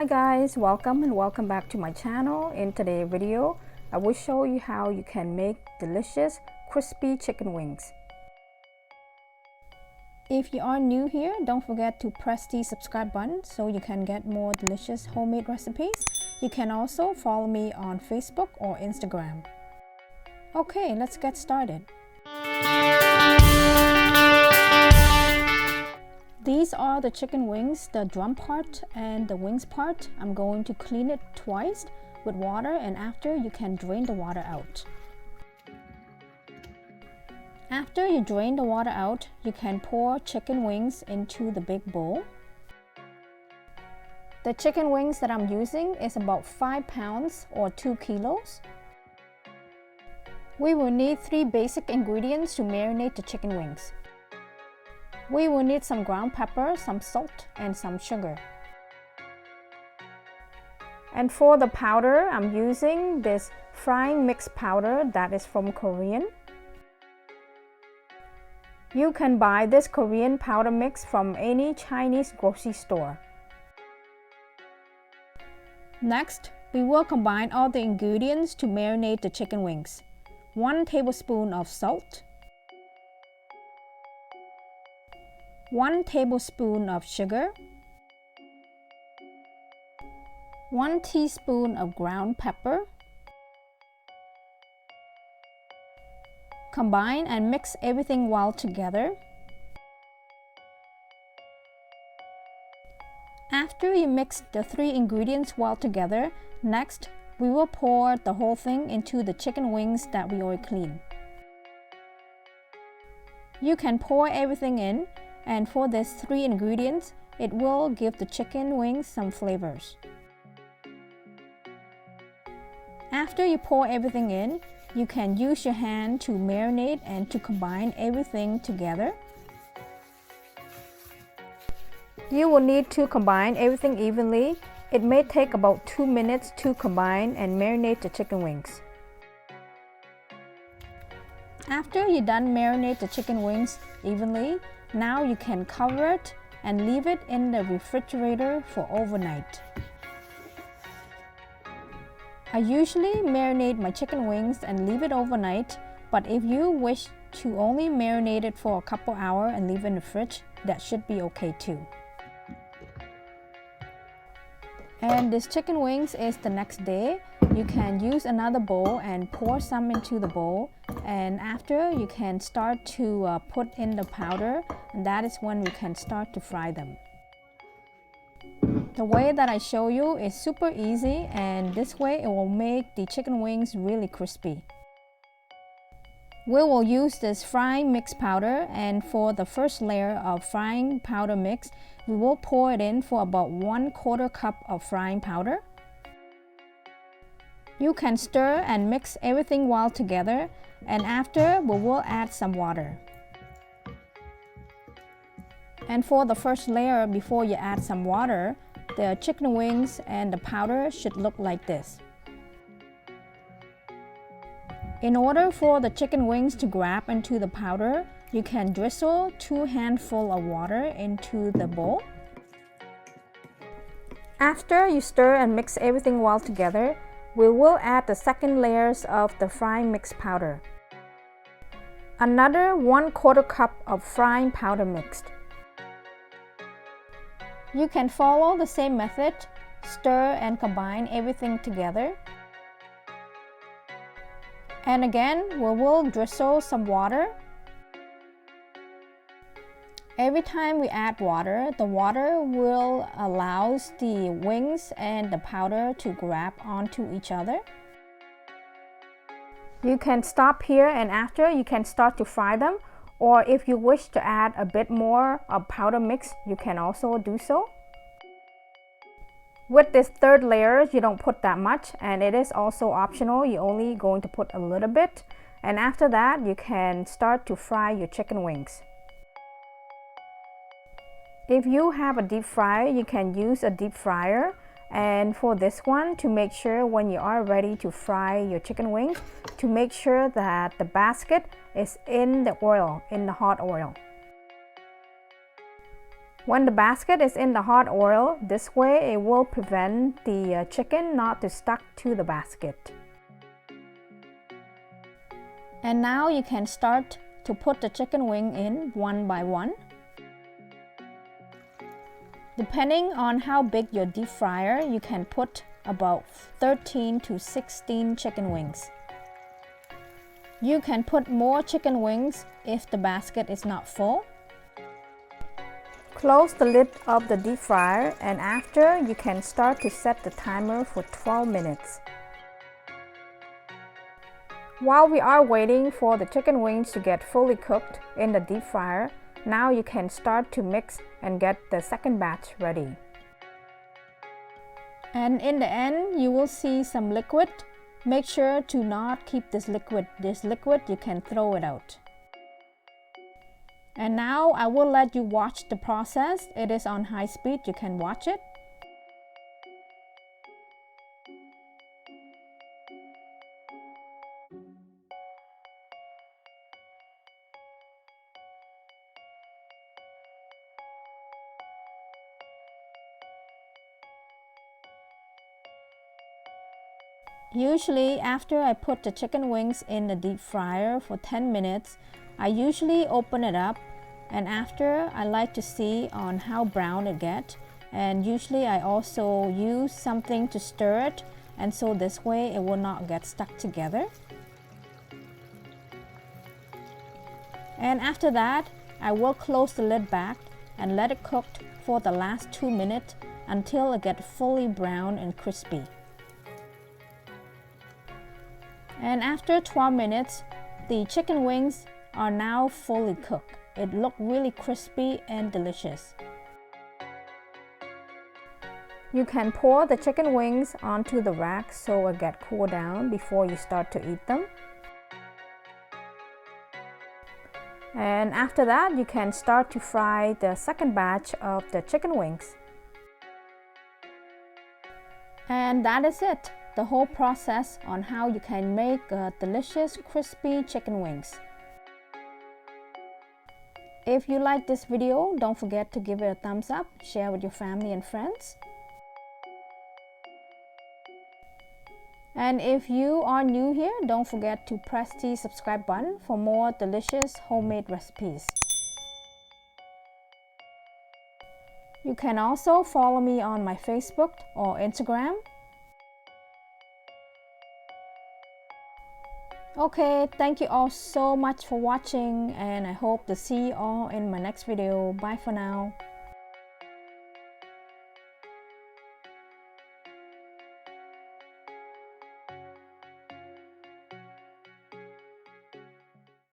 Hi guys, welcome and welcome back to my channel. In today's video, I will show you how you can make delicious crispy chicken wings. If you are new here, don't forget to press the subscribe button so you can get more delicious homemade recipes. You can also follow me on Facebook or Instagram. Okay, let's get started. These are the chicken wings, the drum part and the wings part. I'm going to clean it twice with water, and after you can drain the water out. After you drain the water out, you can pour chicken wings into the big bowl. The chicken wings that I'm using is about 5 pounds or 2 kilos. We will need 3 basic ingredients to marinate the chicken wings. We will need some ground pepper, some salt, and some sugar. And for the powder, I'm using this frying mix powder that is from Korean. You can buy this Korean powder mix from any Chinese grocery store. Next, we will combine all the ingredients to marinate the chicken wings. 1 tablespoon of salt, 1 tablespoon of sugar, 1 teaspoon of ground pepper. Combine and mix everything well together. After you mix the 3 ingredients well together, next we will pour the whole thing into the chicken wings that we already cleaned. You can pour everything in, and for these 3 ingredients, it will give the chicken wings some flavors. After you pour everything in, you can use your hand to marinate and to combine everything together. You will need to combine everything evenly. It may take about 2 minutes to combine and marinate the chicken wings. After you're done marinate the chicken wings evenly, now you can cover it and leave it in the refrigerator for overnight. I usually marinate my chicken wings and leave it overnight, but if you wish to only marinate it for a couple hours and leave it in the fridge, that should be okay too. And this chicken wings is the next day. You can use another bowl and pour some into the bowl, and after you can start to put in the powder, and that is when we can start to fry them. The way that I show you is super easy, and this way it will make the chicken wings really crispy. We will use this frying mix powder, and for the first layer of frying powder mix, we will pour it in for about 1/4 cup of frying powder. You can stir and mix everything well together, and after we will add some water. And for the first layer, before you add some water, the chicken wings and the powder should look like this. In order for the chicken wings to grab into the powder, you can drizzle 2 handfuls of water into the bowl. After you stir and mix everything well together, we will add the second layers of the frying mix powder. Another 1/4 cup of frying powder mixed. You can follow the same method, stir and combine everything together. And again, we will drizzle some water. Every time we add water, the water will allow the wings and the powder to grab onto each other. You can stop here, and after you can start to fry them, or if you wish to add a bit more of powder mix, you can also do so. With this third layer, you don't put that much, and it is also optional. You're only going to put a little bit, and after that you can start to fry your chicken wings. If you have a deep fryer, you can use a deep fryer, and for this one, to make sure when you are ready to fry your chicken wings, to make sure that the basket is in the oil, in the hot oil. When the basket is in the hot oil, this way it will prevent the chicken not to stuck to the basket. And now you can start to put the chicken wing in one by one. Depending on how big your deep fryer, you can put about 13 to 16 chicken wings. You can put more chicken wings if the basket is not full. Close the lid of the deep fryer, and after you can start to set the timer for 12 minutes. While we are waiting for the chicken wings to get fully cooked in the deep fryer, now you can start to mix and get the second batch ready. And in the end, you will see some liquid. Make sure to not keep this liquid. This liquid, you can throw it out. And now I will let you watch the process. It is on high speed, you can watch it. Usually after I put the chicken wings in the deep fryer for 10 minutes, I usually open it up, and after I like to see on how brown it gets, and usually I also use something to stir it, and so this way it will not get stuck together. And after that, I will close the lid back and let it cook for the last 2 minutes until it gets fully brown and crispy. And after 12 minutes, the chicken wings are now fully cooked. It looks really crispy and delicious. You can pour the chicken wings onto the rack so it gets cooled down before you start to eat them. And after that, you can start to fry the second batch of the chicken wings. And that is it. The whole process on how you can make delicious crispy chicken wings. If you like this video, don't forget to give it a thumbs up, share with your family and friends. And if you are new here, don't forget to press the subscribe button for more delicious homemade recipes. You can also follow me on my Facebook or Instagram. Okay, thank you all so much for watching, and I hope to see you all in my next video. Bye for now.